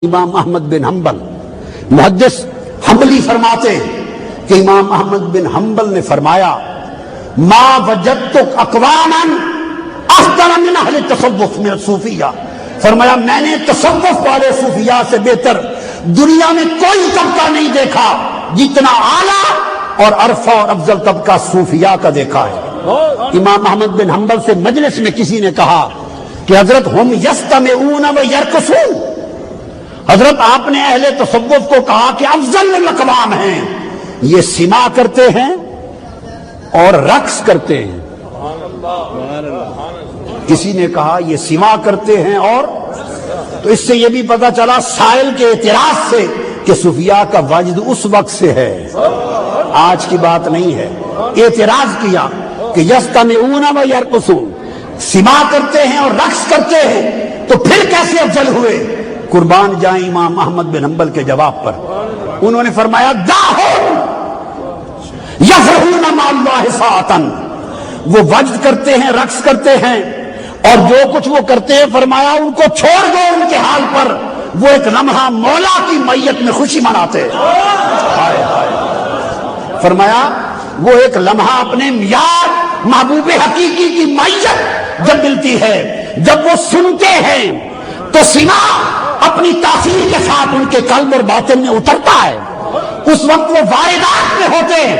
امام احمد بن حنبل محدث حنبلی فرماتے کہ امام احمد بن حنبل نے فرمایا ما وجدت اقواما افضل من اہل التصوف من الصوفیہ، فرمایا میں نے تصوف والے صوفیاء سے بہتر دنیا میں کوئی طبقہ نہیں دیکھا جتنا اعلیٰ اور عرفہ اور افضل طبقہ صوفیاء کا دیکھا ہے۔ امام احمد بن حنبل سے مجلس میں کسی نے کہا کہ حضرت ہم یستمعون و یرقصون، حضرت آپ نے اہل تصوف کو کہا کہ افضل الاقوام ہیں، یہ سما کرتے ہیں اور رقص کرتے ہیں۔ کسی نے کہا یہ سما کرتے ہیں اور، تو اس سے یہ بھی پتا چلا سائل کے اعتراض سے کہ صوفیاء کا وجد اس وقت سے ہے، آج کی بات نہیں ہے۔ اعتراض کیا کہ یستمعون و یرقصون، سما کرتے ہیں اور رقص کرتے ہیں، تو پھر کیسے افضل ہوئے؟ قربان جائیں امام احمد بن حنبل کے جواب پر، انہوں نے فرمایا داہون یفرحون مع اللہ ساعتن، وہ وجد کرتے ہیں، رقص کرتے ہیں، اور جو کچھ وہ کرتے ہیں فرمایا ان کو چھوڑ دو ان کے حال پر، وہ ایک لمحہ مولا کی میت میں خوشی مناتے ہیں۔ فرمایا وہ ایک لمحہ اپنے یار محبوب حقیقی کی میت جب ملتی ہے، جب وہ سنتے ہیں تو سنا اپنی تاثیر کے ساتھ ان کے قلب اور باطن میں اترتا ہے۔ اس وقت وہ واردات میں ہوتے ہیں،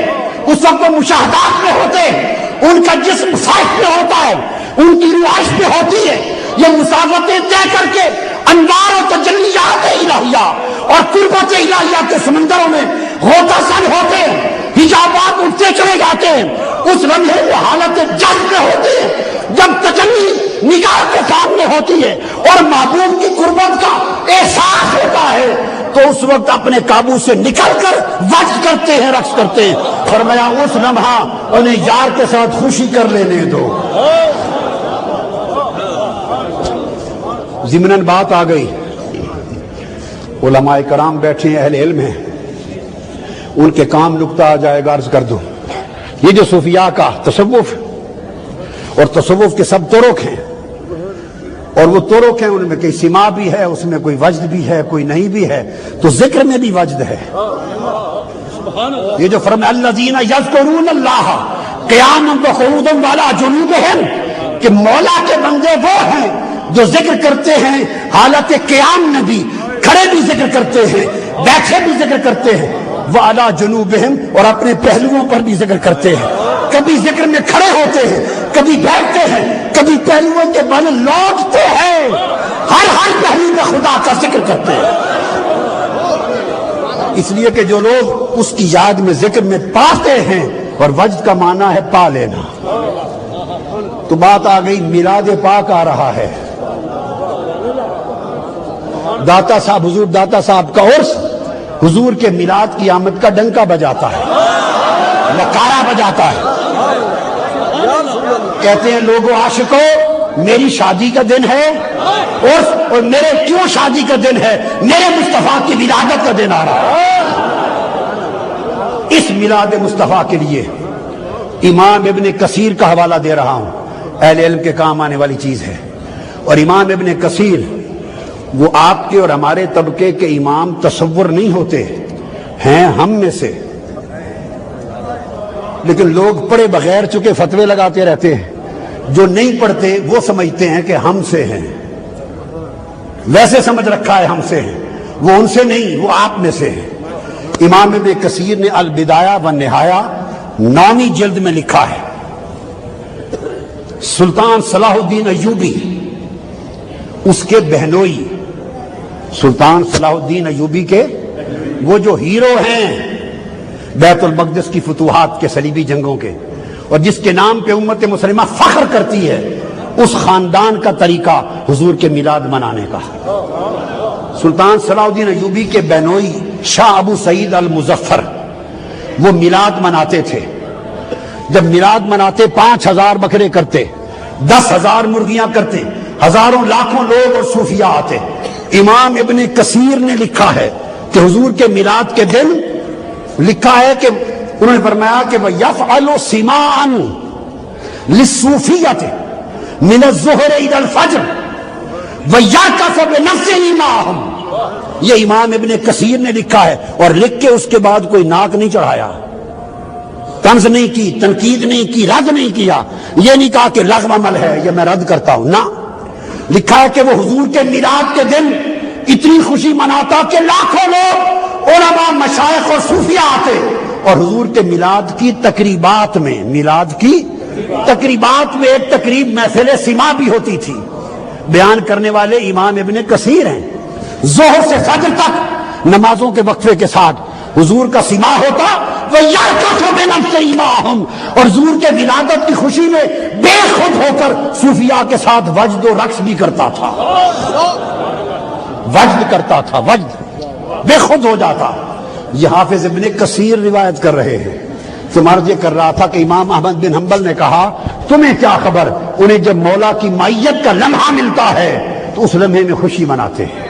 اس وقت وہ مشاہدات میں ہوتے ہیں، ان کا جسم سائٹ میں ہوتا ہے، ان کی رہائش میں ہوتی ہے۔ یہ مسافتیں طے کر کے انوار و تجلیات الہیہ اور قربت الہیہ کے سمندروں میں غوطہ سن ہوتے ہیں، حجابات اٹھتے چلے جاتے ہیں۔ اس لمحے وہ حالت جذب میں ہوتے ہیں جب تجلی نگاہ کے سامنے ہوتی ہے اور محبوب کی قربت کا احساس ہوتا ہے، تو اس وقت اپنے قابو سے نکل کر وجد کرتے ہیں، رقص کرتے ہیں۔ فرمایا اس لمحہ انہیں یار کے ساتھ خوشی کر لینے دو۔ ضمناً بات آ گئی، علماء کرام بیٹھے ہیں، اہل علم ہیں، ان کے کام نکتہ آ جائے گا، عرض کر دوں۔ یہ جو صوفیاء کا تصوف اور تصوف کے سب طرق ہیں، اور وہ طرق ہیں ان میں کوئی سما بھی ہے، اس میں کوئی وجد بھی ہے، کوئی نہیں بھی ہے، تو ذکر میں بھی وجد ہے۔ یہ جو فرمایا الذین یذکرون اللہ قیاما وقعودا وعلی جنوبہم، کہ مولا کے بندے وہ ہیں جو ذکر کرتے ہیں حالت قیام میں بھی، کھڑے بھی ذکر کرتے ہیں، بیٹھے بھی ذکر کرتے ہیں، وعلی جنوبہم، اور اپنے پہلوؤں پر بھی ذکر کرتے ہیں۔ کبھی ذکر میں کھڑے ہوتے ہیں، کبھی بیٹھتے ہیں، کبھی پہلوؤں کے بل لوٹتے ہیں، ہر پہلو میں خدا کا ذکر کرتے ہیں۔ اس لیے کہ جو لوگ اس کی یاد میں ذکر میں پاتے ہیں، اور وجد کا معنی ہے پا لینا، تو بات آ گئی میلاد پاک آ رہا ہے۔ داتا صاحب، حضور داتا صاحب کا عرس حضور کے میلاد کی آمد کا ڈنکا بجاتا ہے، نکارا بجاتا ہے۔ کہتے ہیں لوگوں عاشقوں میری شادی کا دن ہے اور میرے کیوں شادی کا دن ہے؟ میرے مصطفیٰ کی ولادت کا دن آ رہا ہے۔ اس میلاد مصطفیٰ کے لیے امام ابن کثیر کا حوالہ دے رہا ہوں، اہل علم کے کام آنے والی چیز ہے۔ اور امام ابن کثیر وہ آپ کے اور ہمارے طبقے کے امام تصور نہیں ہوتے ہیں، ہم میں سے، لیکن لوگ پڑھے بغیر چکے فتوے لگاتے رہتے ہیں۔ جو نہیں پڑھتے وہ سمجھتے ہیں کہ ہم سے ہیں، ویسے سمجھ رکھا ہے ہم سے ہیں، وہ ان سے نہیں، وہ آپ میں سے ہیں۔ امام ابن کثیر نے البدایہ و نہایہ 9ویں جلد میں لکھا ہے، سلطان صلاح الدین ایوبی اس کے بہنوئی، سلطان صلاح الدین ایوبی کے وہ جو ہیرو ہیں بیت المقدس کی فتوحات کے صلیبی جنگوں کے، اور جس کے نام پہ امت مسلمہ فخر کرتی ہے، اس خاندان کا طریقہ حضور کے میلاد منانے کا۔ سلطان صلاح الدین ایوبی کے بہنوئی شاہ ابو سعید المظفر وہ میلاد مناتے تھے۔ جب میلاد مناتے 5000 بکرے کرتے، 10,000 مرغیاں کرتے، ہزاروں لاکھوں لوگ اور صوفیاء آتے۔ امام ابن کثیر نے لکھا ہے کہ حضور کے میلاد کے دن لکھا ہے کہ انہوں نے فرمایا کہ وَيَفْعَلُ سِمَاعًا لِلصُّوفِيَّةِ مِنَ الظُّهْرِ إِلَى الْفَجْرِ وَيَعْكَفُ بِنَفْسِهِ مَعَهُمْ، یہ امام ابن کثیر نے لکھا ہے، اور لکھ کے اس کے بعد کوئی ناک نہیں چڑھایا، طنز نہیں کی، تنقید نہیں کی، رد نہیں کیا، یہ نہیں کہا کہ لغو عمل ہے یہ میں رد کرتا ہوں، نہ، لکھا ہے کہ وہ حضور کے میلاد کے دن اتنی خوشی مناتا کہ لاکھوں لوگ علماء، مشائخ اور صوفیاء آتے، اور حضور کے میلاد کی تقریبات میں، میلاد کی تقریبات میں ایک تقریب محفل سما بھی ہوتی تھی، بیان کرنے والے امام ابن کثیر ہیں، ظہر سے فجر تک نمازوں کے وقفے کے ساتھ حضور کا سما ہوتا، وَيَرْكَثُ بِنَفْسِ إِمَاهُمْ، اور حضور کے ولادت کی خوشی میں بے خود ہو کر صوفیاء کے ساتھ وجد و رقص بھی کرتا تھا، وجد کرتا تھا، وجد بے خود ہو جاتا۔ یہ حافظ ابن کثیر روایت کر رہے ہیں۔ تو مرد یہ کر رہا تھا کہ امام احمد بن حنبل نے کہا تمہیں کیا خبر، انہیں جب مولا کی مائیت کا لمحہ ملتا ہے تو اس لمحے میں خوشی مناتے ہیں۔